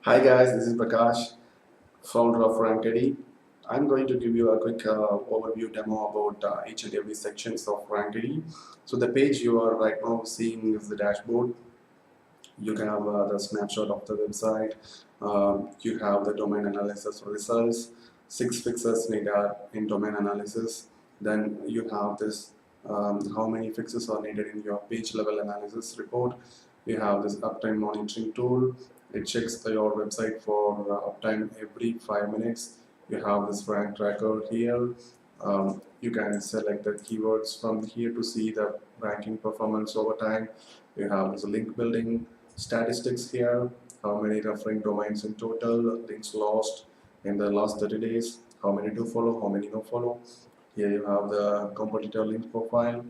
Hi guys, this is Prakash, founder of Rankedy. I'm going to give you a quick overview demo about each and every sections of Rankedy. So the page you are right now seeing is the dashboard. You can have the snapshot of the website. You have the domain analysis results, 6 fixes needed in domain analysis. Then you have this how many fixes are needed in your page level analysis report. You have this uptime monitoring tool. It checks your website for uptime every 5 minutes. You have this rank tracker here. You can select the keywords from here to see the ranking performance over time. You have this link building statistics here, how many referring domains in total, links lost in the last 30 days, how many do follow, how many no follow. Here you have the competitor link profile.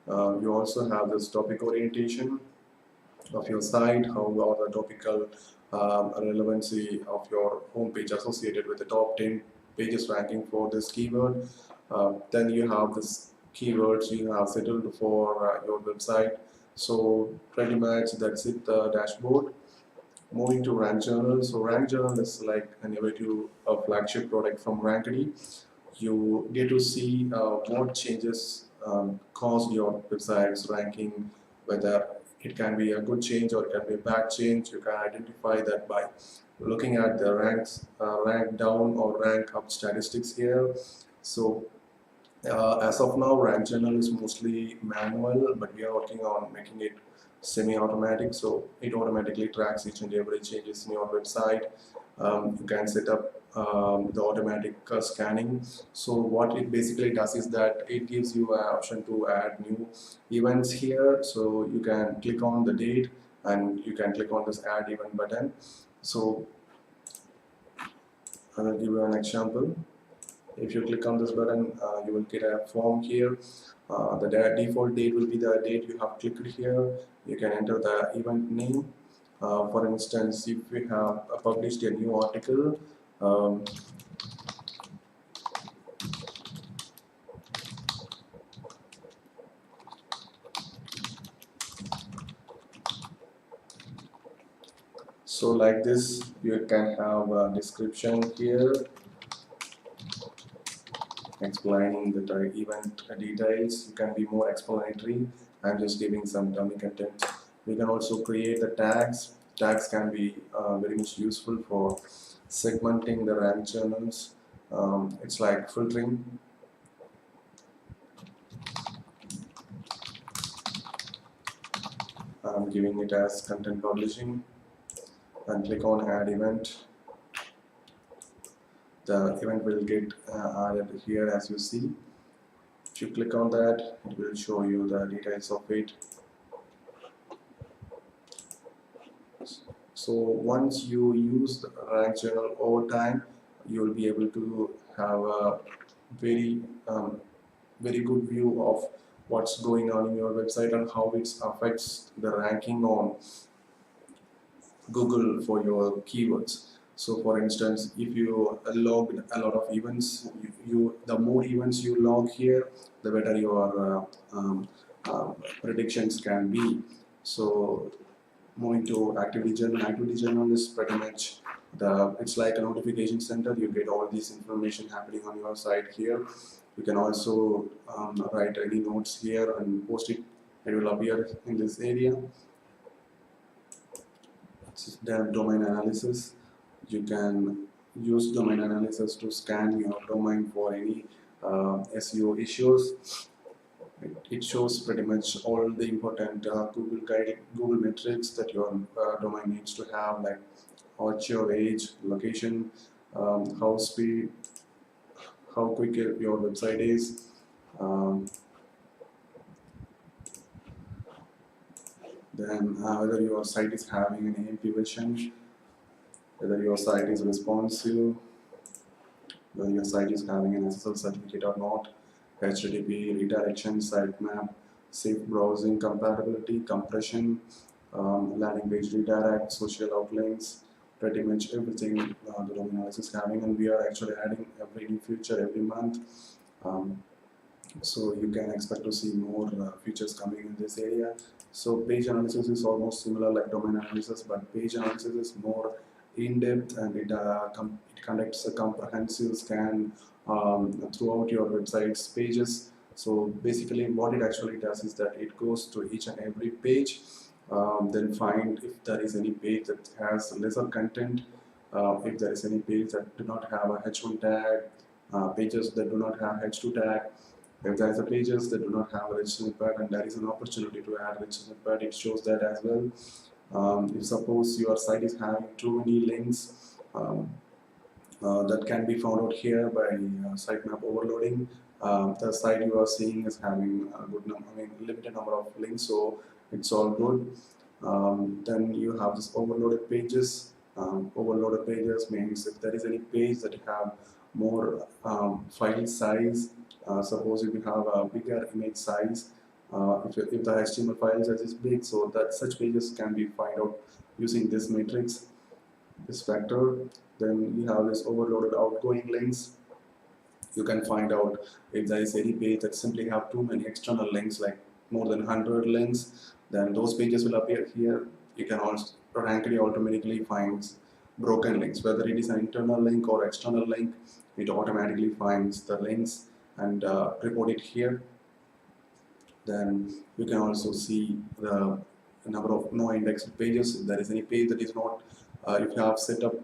You also have this topic orientation of your site, how are the topical relevancy of your homepage associated with the top 10 pages ranking for this keyword. Then you have this keywords you have settled for your website. So pretty much that's it, the dashboard. Moving to Rank Journal. So Rank Journal is like an innovative flagship product from Rankedy. You get to see what changes caused your website's ranking, whether it can be a good change or it can be a bad change. You can identify that by looking at the rank down or rank up statistics here. So as of now, rank journal is mostly manual, but we are working on making it semi-automatic, so it automatically tracks each and every changes in your website. You can set up the automatic scanning. So what it basically does is that it gives you an option to add new events here. So you can click on the date and you can click on this add event button. So I will give you an example. If you click on this button, you will get a form here. The default date will be the date you have clicked here. You can enter the event name. For instance, if we have published a new article, so like this, you can have a description here explaining the event details. You can be more explanatory. I'm just giving some dummy content. We can also create the tags. Tags can be very much useful for segmenting the rank journals. It's like filtering. I'm giving it as content publishing and click on add event. The event will get added here as you see. If you click on that, it will show you the details of it. So once you use the rank journal over time, you will be able to have a very very good view of what's going on in your website and how it affects the ranking on Google for your keywords. So for instance, if you log a lot of events, the more events you log here, the better your predictions can be. So moving to activity journal is pretty much it's like a notification center. You get all this information happening on your site here. You can also write any notes here and post it. It will appear in this area. The domain analysis. You can use domain analysis to scan your domain for any SEO issues. It shows pretty much all the important Google metrics that your domain needs to have, like your age, location, how speed, how quick your website is. Then whether your site is having an AMP version, whether your site is responsive, whether your site is having an SSL certificate or not, HTTP, redirection, sitemap, safe browsing, compatibility, compression, landing page redirect, social outlinks, pretty much everything the domain analysis is having, and we are actually adding every new feature every month. So you can expect to see more features coming in this area. So page analysis is almost similar like domain analysis, but page analysis is more in depth, and it conducts a comprehensive scan throughout your website's pages. So basically what it actually does is that it goes to each and every page, then find if there is any page that has lesser content, if there is any page that do not have a H1 tag, pages that do not have H2 tag. If there is a pages that do not have a rich snippet and there is an opportunity to add rich snippet, it shows that as well. If suppose your site is having too many links, that can be found out here by sitemap overloading. The site you are seeing is having a good number, limited number of links, so it's all good. Then you have this overloaded pages. Overloaded pages means if there is any page that have more file size, suppose if you have a bigger image size, if the HTML file size is big, so that such pages can be found out using this matrix, this factor. Then you have this overloaded outgoing links. You can find out if there is any page that simply have too many external links, like more than 100 links, then those pages will appear here. You can also Rankedy automatically finds broken links, whether it is an internal link or external link. It automatically finds the links and report it here. Then you can also see the number of no indexed pages. If there is any page that is not, if you have set up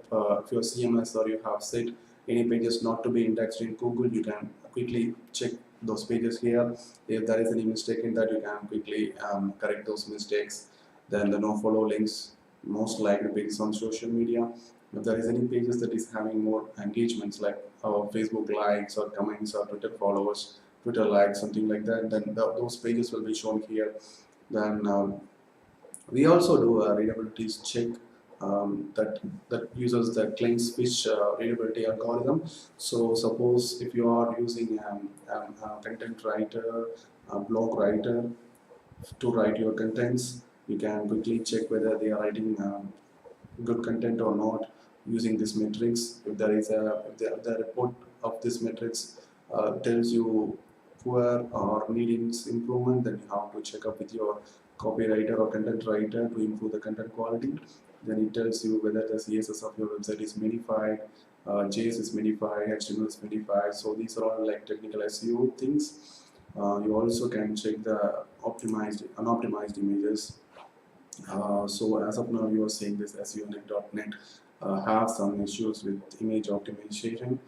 if your CMS or you have set any pages not to be indexed in Google, you can quickly check those pages here. If there is any mistake in that, you can quickly correct those mistakes. Then the no follow links, most likely pages on social media. If there is any pages that is having more engagements, like Facebook likes or comments or Twitter followers, Twitter likes, something like that, then those pages will be shown here. Then we also do a readability check that uses the clean switch readability algorithm. So suppose if you are using a content writer, a blog writer to write your contents, you can quickly check whether they are writing good content or not using this matrix. If there is the report of this matrix tells you poor or needs improvement, then you have to check up with your copywriter or content writer to improve the content quality. Then it tells you whether the CSS of your website is minified, JS is minified, HTML is minified. So these are all like technical SEO things. You also can check the unoptimized images. So as of now, you are seeing this SEOnet.net have some issues with image optimization.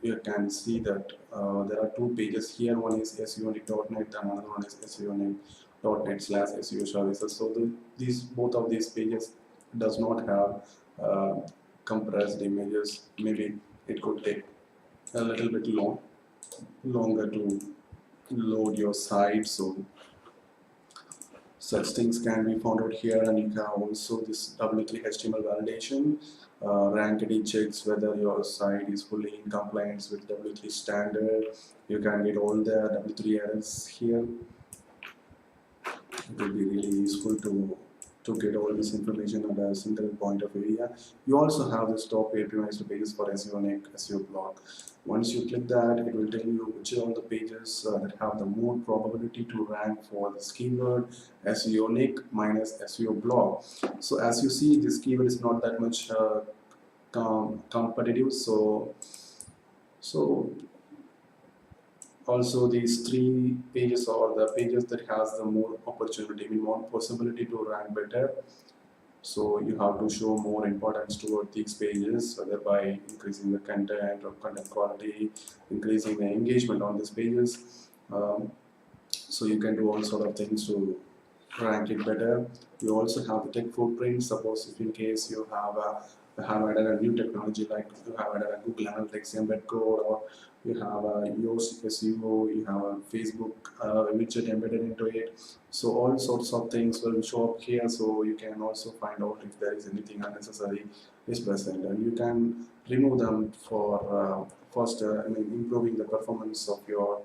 You can see that there are two pages here. One is SEOnet.net and another one is SEOnet.net/SEO services. So both of these pages does not have compressed images. Maybe it could take a little bit longer to load your site. So such things can be found out here, and you have also this W3 HTML validation. Rankedy checks whether your site is fully in compliance with W3 standard. You can get all the W3 errors here. It will be really useful to get all this information at a single point of area. You also have this top optimized pages for SEOnik, SEO blog. Once you click that, it will tell you which are all the pages that have the more probability to rank for this keyword SEOnik minus SEO blog. So as you see, this keyword is not that much competitive. So also these three pages are the pages that has the more opportunity, more possibility to rank better. So you have to show more importance toward these pages, whether by increasing the content or content quality, increasing the engagement on these pages. So you can do all sort of things to rank it better. You also have the tech footprint. Suppose if in case you have added a new technology, like you have added a Google Analytics embed code, or you have a Yoast SEO, you have a Facebook widget embedded into it. So all sorts of things will show up here. So you can also find out if there is anything unnecessary is present, and you can remove them for improving the performance of your